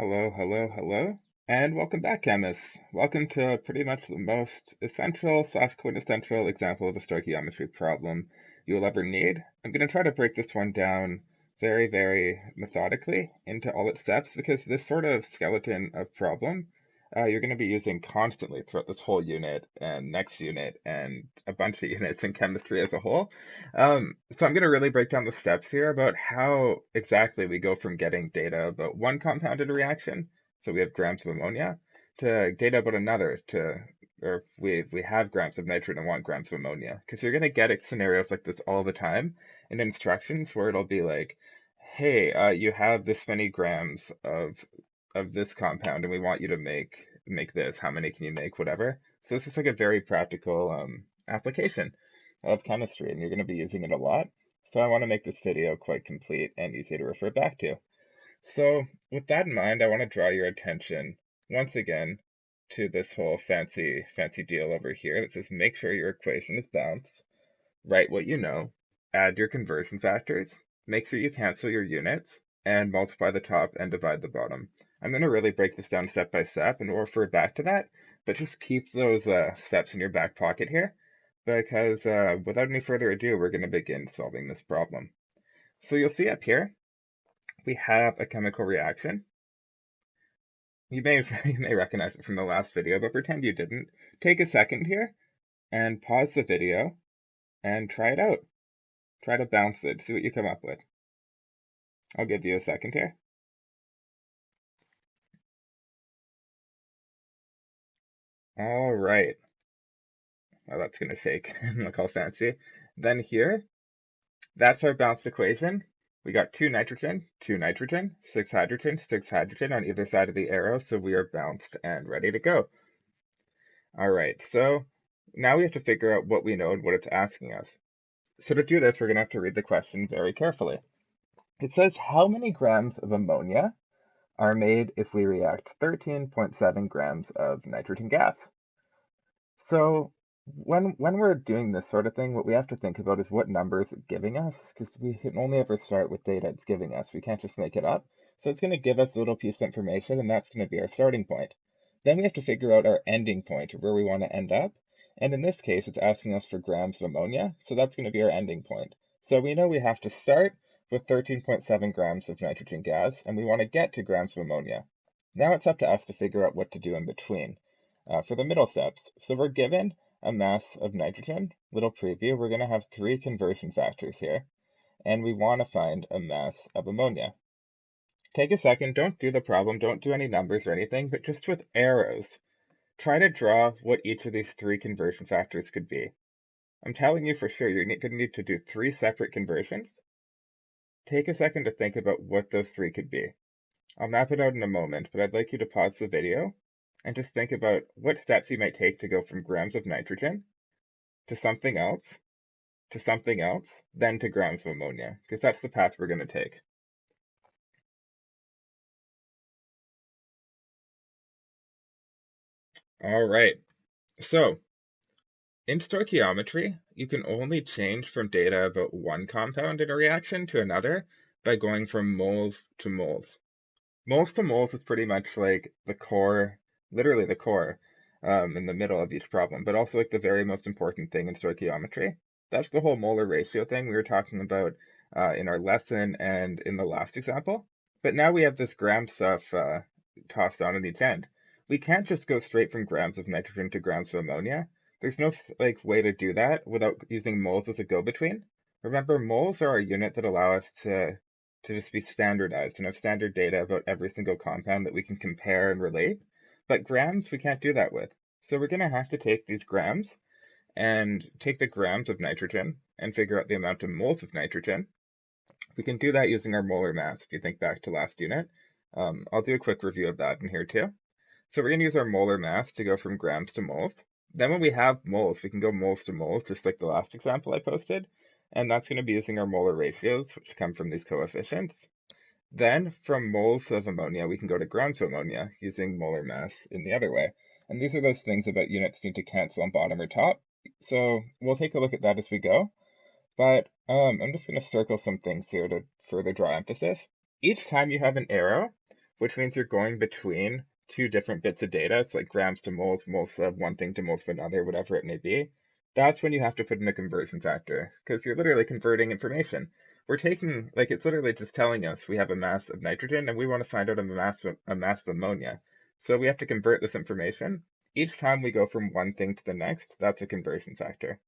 Hello, hello, hello, and welcome back, chemists. Welcome to pretty much the most essential / quintessential example of a stoichiometry problem you'll ever need. I'm going to try to break this one down very, very methodically into all its steps because this sort of skeleton of problem you're going to be using constantly throughout this whole unit and next unit and a bunch of units in chemistry as a whole. So I'm going to really break down the steps here about how exactly we go from getting data about one compound in a reaction, so we have grams of ammonia, to data about another, or we have grams of nitrogen and want grams of ammonia. Because you're going to get scenarios like this all the time in instructions where it'll be like, hey, you have this many grams of this compound and we want you to make this. How many can you make? Whatever. So this is like a very practical application of chemistry, and you're going to be using it a lot. So I want to make this video quite complete and easy to refer back to. So with that in mind, I want to draw your attention once again to this whole fancy deal over here that says make sure your equation is balanced, write what you know, add your conversion factors, make sure you cancel your units, and multiply the top and divide the bottom. I'm going to really break this down step by step, and we'll refer back to that, but just keep those steps in your back pocket here, because without any further ado, we're going to begin solving this problem. So you'll see up here, we have a chemical reaction. You may, you may recognize it from the last video, but pretend you didn't. Take a second here and pause the video and try it out. Try to bounce it, see what you come up with. I'll give you a second here. All right. Oh, that's going to shake. Look how fancy. Then here, that's our bounced equation. We got 2 nitrogen, 6 hydrogen, 6 hydrogen on either side of the arrow, so we are bounced and ready to go. All right, so now we have to figure out what we know and what it's asking us. So to do this, we're going to have to read the question very carefully. It says, how many grams of ammonia are made if we react 13.7 grams of nitrogen gas? So when we're doing this sort of thing, what we have to think about is what number is it giving us, because we can only ever start with data it's giving us. We can't just make it up. So it's going to give us a little piece of information, and that's going to be our starting point. Then we have to figure out our ending point, or where we want to end up. And in this case, it's asking us for grams of ammonia, so that's going to be our ending point. So we know we have to start with 13.7 grams of nitrogen gas, and we want to get to grams of ammonia. Now it's up to us to figure out what to do in between for the middle steps. So we're given a mass of nitrogen. Little preview, we're going to have 3 conversion factors here, and we want to find a mass of ammonia. Take a second, don't do the problem, don't do any numbers or anything, but just with arrows, try to draw what each of these 3 conversion factors could be. I'm telling you for sure, you're going to need to do 3 separate conversions. Take a second to think about what those 3 could be. I'll map it out in a moment, but I'd like you to pause the video and just think about what steps you might take to go from grams of nitrogen to something else, then to grams of ammonia, because that's the path we're going to take. All right, so in stoichiometry, you can only change from data about one compound in a reaction to another by going from moles to moles. Moles to moles is pretty much like the core, literally the core, in the middle of each problem, but also like the very most important thing in stoichiometry. That's the whole molar ratio thing we were talking about in our lesson and in the last example. But now we have this gram stuff tossed on each end. We can't just go straight from grams of nitrogen to grams of ammonia. There's no like way to do that without using moles as a go-between. Remember, moles are our unit that allow us to just be standardized and have standard data about every single compound that we can compare and relate. But grams, we can't do that with. So we're going to have to take these grams and take the grams of nitrogen and figure out the amount of moles of nitrogen. We can do that using our molar mass, if you think back to last unit. I'll do a quick review of that in here too. So we're going to use our molar mass to go from grams to moles. Then when we have moles, we can go moles to moles, just like the last example I posted. And that's going to be using our molar ratios, which come from these coefficients. Then from moles of ammonia, we can go to grams of ammonia using molar mass in the other way. And these are those things about units need to cancel on bottom or top. So we'll take a look at that as we go. But I'm just going to circle some things here to further draw emphasis. Each time you have an arrow which means you're going between two different bits of data. It's like grams to moles, moles of one thing to moles of another, whatever it may be. That's when you have to put in a conversion factor, because you're literally converting information. We're taking, like, it's literally just telling us we have a mass of nitrogen and we want to find out a mass of ammonia. So we have to convert this information. Each time we go from one thing to the next, that's a conversion factor.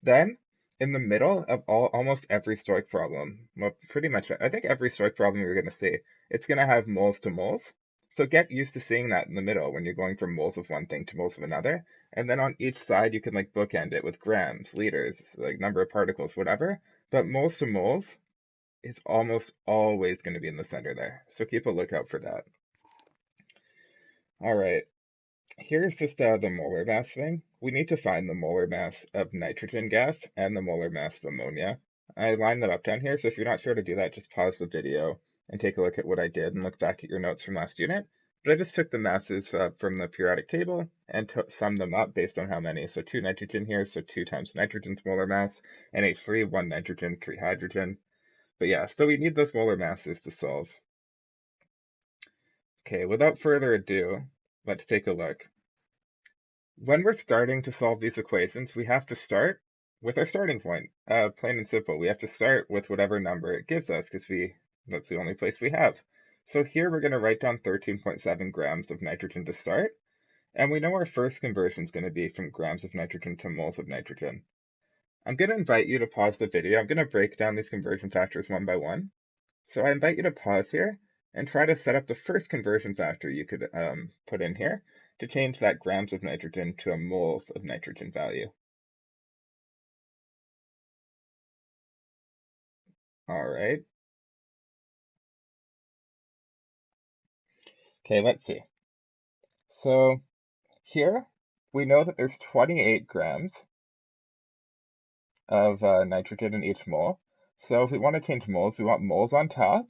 Then, in the middle of almost every Stoic problem, well, pretty much, I think every Stoic problem you're going to see, it's going to have moles to moles. So get used to seeing that in the middle when you're going from moles of one thing to moles of another. And then on each side, you can like bookend it with grams, liters, like number of particles, whatever. But moles to moles is almost always going to be in the center there. So keep a lookout for that. All right. Here's just the molar mass thing. We need to find the molar mass of nitrogen gas and the molar mass of ammonia. I lined that up down here, so if you're not sure to do that, just pause the video and take a look at what I did and look back at your notes from last unit. But I just took the masses from the periodic table and summed them up based on how many. So 2 nitrogen here, so 2 times nitrogen's molar mass, NH3, 1 nitrogen, 3 hydrogen. But yeah, so we need those molar masses to solve. Okay, without further ado, let's take a look. When we're starting to solve these equations, we have to start with our starting point. Plain and simple. We have to start with whatever number it gives us because that's the only place we have. So here we're going to write down 13.7 grams of nitrogen to start. And we know our first conversion is going to be from grams of nitrogen to moles of nitrogen. I'm going to invite you to pause the video. I'm going to break down these conversion factors one by one. So I invite you to pause here and try to set up the first conversion factor you could put in here to change that grams of nitrogen to a moles of nitrogen value. All right. Okay, let's see. So here we know that there's 28 grams of nitrogen in each mole. So if we want to change moles, we want moles on top,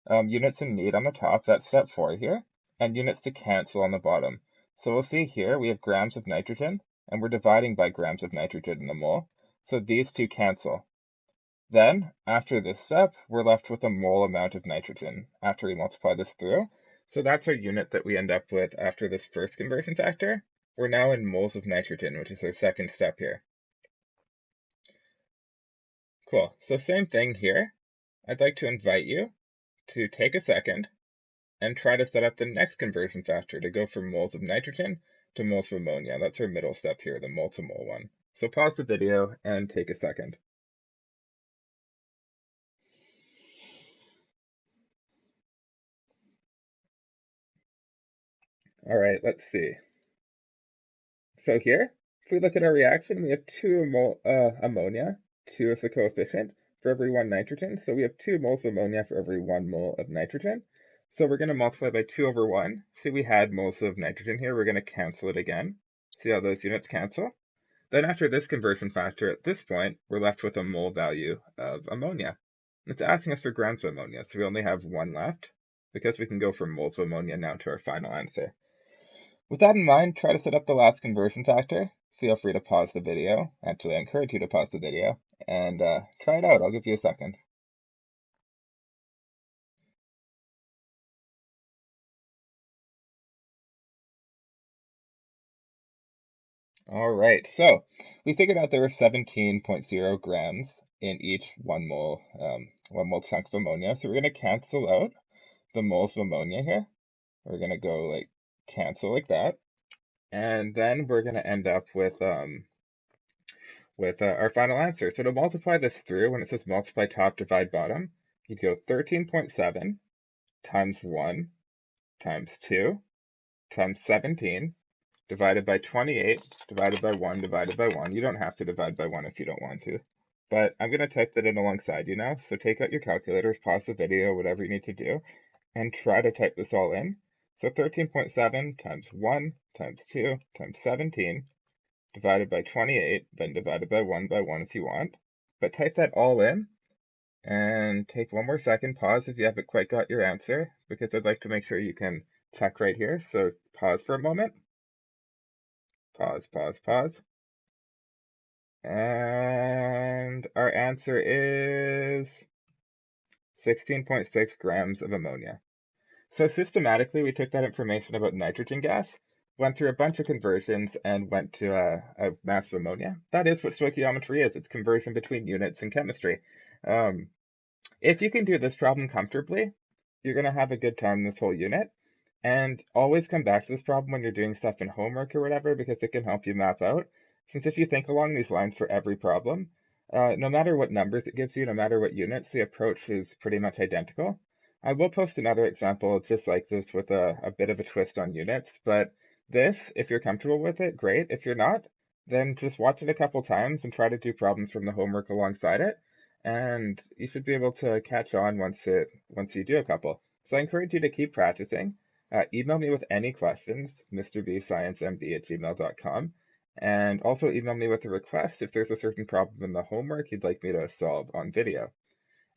units in need on the top, that's step 4 here, and units to cancel on the bottom. So we'll see here we have grams of nitrogen, and we're dividing by grams of nitrogen in a mole. So these two cancel. Then, after this step, we're left with a mole amount of nitrogen after we multiply this through. So that's our unit that we end up with after this first conversion factor. We're now in moles of nitrogen, which is our second step here. Cool. So same thing here. I'd like to invite you to take a second and try to set up the next conversion factor to go from moles of nitrogen to moles of ammonia. That's our middle step here, the mole to mole one. So pause the video and take a second. All right, let's see. So here, if we look at our reaction, we have 2 ammonia, 2 is the coefficient, for every 1 nitrogen. So we have 2 moles of ammonia for every 1 mole of nitrogen. So we're going to multiply by 2 over 1. See, we had moles of nitrogen here. We're going to cancel it again. See how those units cancel? Then after this conversion factor, at this point, we're left with a mole value of ammonia. It's asking us for grams of ammonia, so we only have 1 left, because we can go from moles of ammonia now to our final answer. With that in mind, try to set up the last conversion factor. Feel free to pause the video. Actually, I encourage you to pause the video and try it out. I'll give you a second. All right, so we figured out there were 17.0 grams in each 1 mole chunk of ammonia. So we're going to cancel out the moles of ammonia here. We're going to go like cancel like that. And then we're going to end up with our final answer. So to multiply this through, when it says multiply top, divide bottom, you'd go 13.7 times 1 times 2 times 17 divided by 28 divided by 1 divided by 1. You don't have to divide by 1 if you don't want to. But I'm going to type that in alongside you now. So take out your calculators, pause the video, whatever you need to do, and try to type this all in. So 13.7 times 1 times 2 times 17 divided by 28, then divided by 1 if you want. But type that all in and take one more second. Pause if you haven't quite got your answer, because I'd like to make sure you can check right here. So pause for a moment. Pause, pause, pause. And our answer is 16.6 grams of ammonia. So systematically, we took that information about nitrogen gas, went through a bunch of conversions, and went to a mass of ammonia. That is what stoichiometry is. It's conversion between units in chemistry. Um, if you can do this problem comfortably, you're going to have a good time in this whole unit. And always come back to this problem when you're doing stuff in homework or whatever, because it can help you map out. Since if you think along these lines for every problem, no matter what numbers it gives you, no matter what units, the approach is pretty much identical. I will post another example just like this with a bit of a twist on units, but this, if you're comfortable with it, great. If you're not, then just watch it a couple times and try to do problems from the homework alongside it, and you should be able to catch on once you do a couple. So I encourage you to keep practicing. Email me with any questions, mrbsciencemd@gmail.com, and also email me with a request if there's a certain problem in the homework you'd like me to solve on video.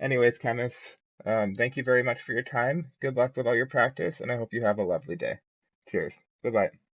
Anyways, chemists, thank you very much for your time. Good luck with all your practice, and I hope you have a lovely day. Cheers. Bye-bye.